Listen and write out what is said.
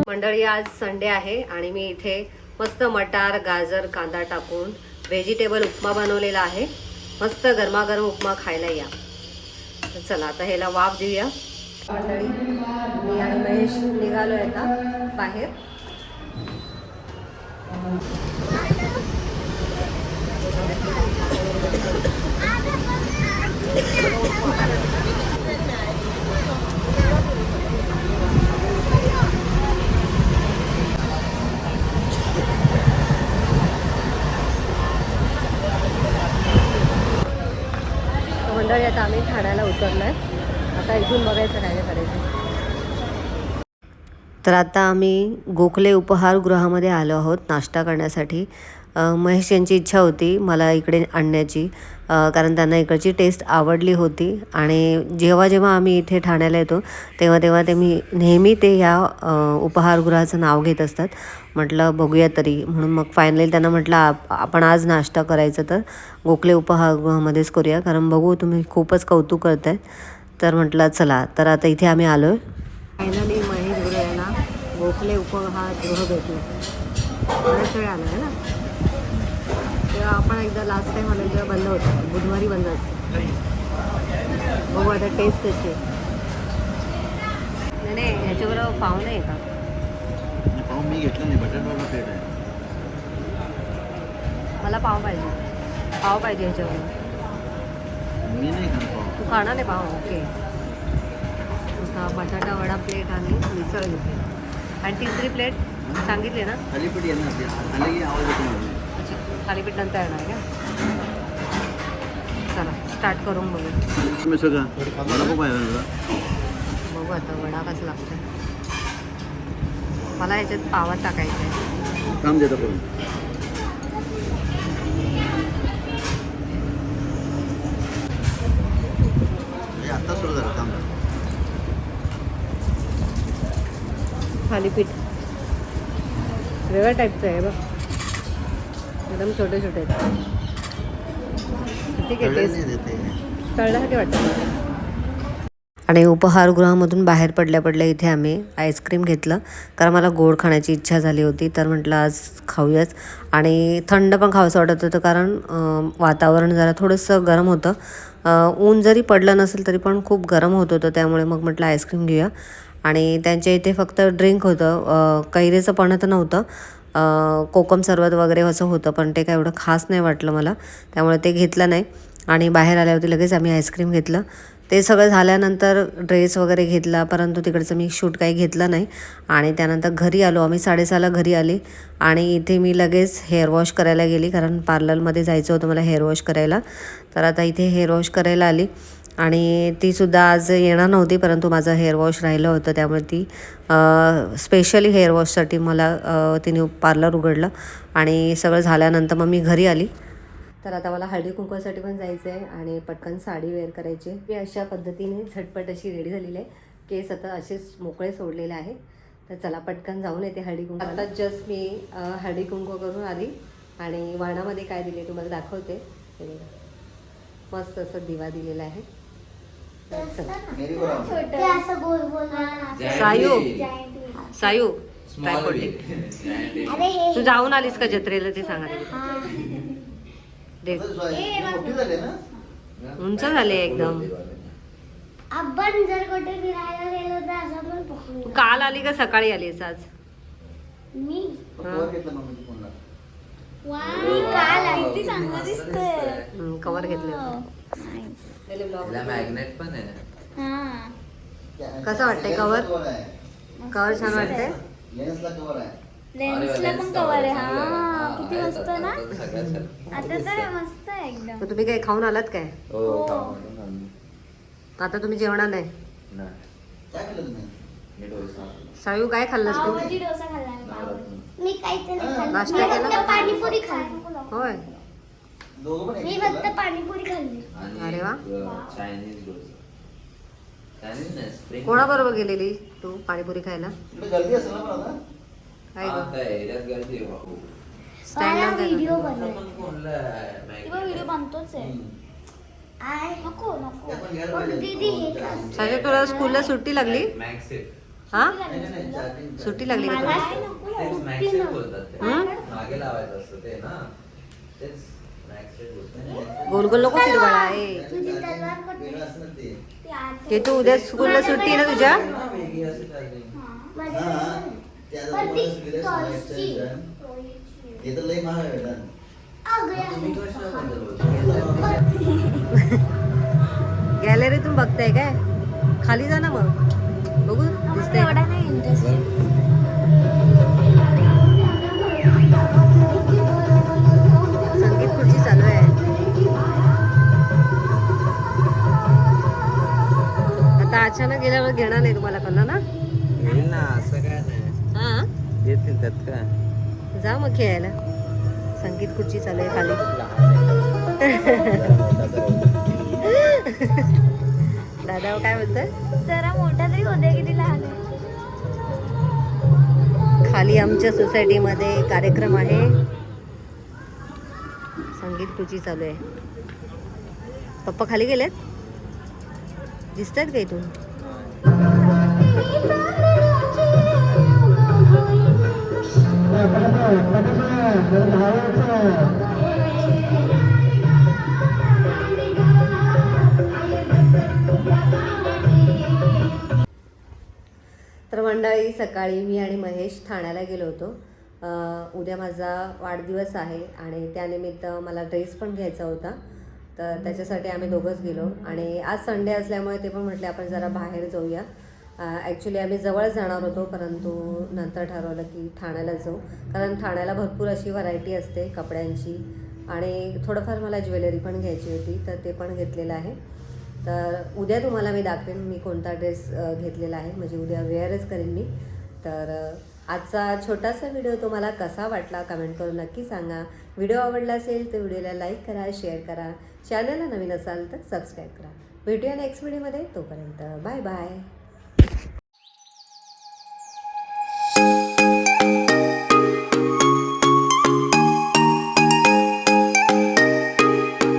मंडळी आज संडे आहे आणि मी इथे मस्त मटार गाजर कांदा टाकून व्हेजिटेबल उपमा बनवलेला आहे. मस्त गरमागरम उपमा खायला या. तर चला आता ह्याला वाफ देऊया. मंडळी मी आणि महेश निघालो आहे आता बाहेर. मंडळी आता आम्ही ठाण्याला उतरलो आहे. आता इथून बघायचं काय करायचं. तर आता आम्ही गोखले उपहारगृहामध्ये आलो आहोत नाश्ता करण्यासाठी. महेश यांची इच्छा होती मला इकडे आणण्याची, कारण त्यांना इकडची टेस्ट आवडली होती. आणि जेव्हा जेव्हा आम्ही इथे ठाण्याला येतो तेव्हा तेव्हा ते नेहमी ते ह्या उपहारगृहाचं नाव घेत असतात. म्हटलं बघूया तरी, म्हणून मग फायनली त्यांना म्हटलं आपण आज नाश्ता करायचं तर गोखले उपहारगृहामध्येच करूया, कारण बघू तुम्ही खूपच कौतुक करताय. तर म्हटलं चला. तर आता इथे आम्ही आलो आहे. फायनली महेश गुरु यांना गोखले उपहारगृह भेटलं. बऱ्याच वेळ आलं आहे ना. तेव्हा आपण एकदा लास्ट टाईम आलो तेव्हा बंद होतं, बुधवारी बंद असतं. बघू आता टेस्ट कशी आहे. नाही ह्याच्याबरोबर पाव नाही का? पाव मी घेतला नाही, बटाटावाला प्लेट आहे. मला पाव पाहिजे, पाव पाहिजे ह्याच्यावर. मी नाही खाणार पाव. तू खाणार नाही पाव? ओके. आता बटाटा वडा प्लेट आणि मिसळ घेतली. आणि तिसरी प्लेट सांगितली ना? थालीपीठ येणार ते आले की आवाज येतो मला. अच्छा, थालीपीठ नंतर येणार का? चला स्टार्ट करून बघू. तुम्ही सगळं वडापाव पाहिजे तुला? बघू आता वडा कसा लागतो. मला याच्यात पावात टाकायचं आहे. काम देतं करून. हे आत्ता सुरू झालं काम. थालीपीठ वेगळ्या टाईपचं आहे बघ, एकदम छोटे छोटे आहेत. ठीक आहे, टेस्ट तळल्यासारखे वाटतं. आणि उपहारगृहामधून बाहेर पडल्या पडल्या इथे आम्ही आईस्क्रीम घेतलं, कारण मला गोड खाण्याची इच्छा झाली होती. तर म्हटलं आज खाऊयाच. आणि थंड पण खावंसं वाटत होतं, कारण वातावरण जरा थोडंसं गरम होतं. ऊन जरी पडलं नसेल तरी पण खूप गरम होत होतं. त्यामुळे मग म्हटलं आईस्क्रीम घेऊया. आणि त्यांच्या इथे फक्त ड्रिंक होतं, कैरीचं पण तर नव्हतं. कोकम सरबत वगैरे असं होतं, पण ते काय एवढं खास नाही वाटलं मला, त्यामुळे ते घेतलं नाही. आणि बाहेर आल्यावरती लगेच आम्ही आईस्क्रीम घेतलं. ते सगळं झाल्यानंतर ड्रेस वगैरे घेतला, परंतु तिकडचं मी शूट काही घेतलं नाही. आणि त्यानंतर घरी आलो आम्ही. 6:30ला घरी आली. आणि इथे मी लगेच हेअर वॉश करायला गेली, कारण पार्लरमध्ये जायचं होतं मला हेअर वॉश करायला. तर आता इथे हेअर वॉश करायला आली. आणि तीसुद्धा आज येणार नव्हती, परंतु माझं हेअर वॉश राहिलं होतं, त्यामुळे ती स्पेशली हेअर वॉशसाठी मला तिने पार्लर उघडलं. आणि सगळं झाल्यानंतर मग मी घरी आली. तर आता मला हळदी कुंकवासाठी पण जायचं आहे आणि पटकन साडी वेअर करायची. मी अशा पद्धतीने झटपट अशी रेडी झालेली आहे. केस आता असेच मोकळे सोडलेले आहे. तर चला पटकन जाऊन येते हळदी कुंकू. आता जस्ट मी हळदी कुंकू करून आली. आणि वाणामध्ये काय दिले तुम्हाला दाखवते. मस्त असं दिवा दिलेला आहे. सायू सायू तू जाऊन आलीस का जत्रेला ते सांगा. उंच झाले एकदम. आपण जर कुठे फिरायला गेलो तर असं पण पकडू. तू काल आली का सकाळी आलीस आज? मी काल किती चांगलं दिसतंय. कवर घेतलं. मॅग्नेट पण आहे. कसं वाटतंय कवर? कवर छान वाटतंय. लेन्सला पण कवर आहे. हा किती मस्त ना. आता तर मस्त आहे एकदम. तुम्ही काही खाऊन आलात काय? आता तुम्ही जेवणार नाही? सायू काय खाल्लंस तू? पावभाजी डोसा खाल्ला मी काहीच नाही नाश्ता खाल्लं. केला? फक्त पाणीपुरी खाल्ली. होय. मी फक्त पाणीपुरी खाल्ली. अरे वा. चायनीज कोणाबरोबर गेलेली तू पाणीपुरी खायला? गर्दी असेल ना. पण आता काय गर्दी मला व्हिडिओ बनवायचा. किंवा व्हिडिओ बनतोच आहे. नको नको. दीदी हे का? सायू तुला स्कूलला सुट्टी लागली? हा नाही, नाही, charging. सुट्टी लागली का मला तुला? काय नको तेच सुट्टी magset नको. बोलतात ते. हं? मागे लावायचं असतं ते ना. तेच magset बोलतात. गोल गोल नको फिरवाळा ए तुझी तलवार कुठे? वेगळं असतं ते. ती आत. ते तू उद्या स्कूलला सुट्टी आहे ना तुझ्या हा, वेगळी असते charging. माझ्या हा, त्याला पण ती तुम्हाला सुविधा आहे, टॉयची. extension. हे तर लई महाग आहे बेटा. अगं, तुम्ही कशाबद्दल बोलता? गॅलरीतून बघताय काय खाली जा ना मग बघू आम्हाला दिसतंय एवढा का? नाही इंटरेस्ट. संगीत खुर्ची चालू आहे आता अचानक गेल्यावर घेणार नाही तुम्हाला कळलं ना येईल ना, असं काय नाही. हा येतील त्यात काय. जा मग खेळायला संगीत खुर्ची चालू आहे खाली दादा काय बोलतोय जरा मोठा तरी होते किती लहान आहे. खाली आमच्या सोसायटीमध्ये कार्यक्रम आहे संगीत खुर्ची चालू आहे पप्पा खाली गेलेत दिसत आहेत का इथून तर मंडळी सकाळी मी आणि महेश ठाण्याला गेलो होतो उद्या माझा वाढदिवस आहे आणि त्यानिमित्त मला ड्रेस पण घ्यायचा होता तर त्याच्यासाठी आम्ही दोघंच गेलो आणि आज संडे असल्यामुळे ते पण म्हटले आपण जरा बाहेर जाऊया ॲक्च्युली आम्ही जवळ जाणार होतो परंतु नंतर ठरवलं की ठाण्याला जाऊ कारण ठाण्याला भरपूर अशी व्हरायटी असते कपड्यांची आणि थोडंफार मला ज्वेलरी पण घ्यायची होती तर ते पण घेतलेलं आहे तर उद्या तुम्हाला मी दाखवेन मी कोणता ड्रेस घेतलेला आहे म्हणजे उद्या वेअरच करेन मी तर आजचा छोटासा व्हिडिओ तुम्हाला कसा वाटला कमेंट करून नक्की सांगा व्हिडिओ आवडला असेल तर व्हिडिओला लाईक करा शेअर करा चॅनलला नवीन असाल तर सबस्क्राईब करा भेटूया नेक्स्ट व्हिडिओमध्ये तोपर्यंत बाय बाय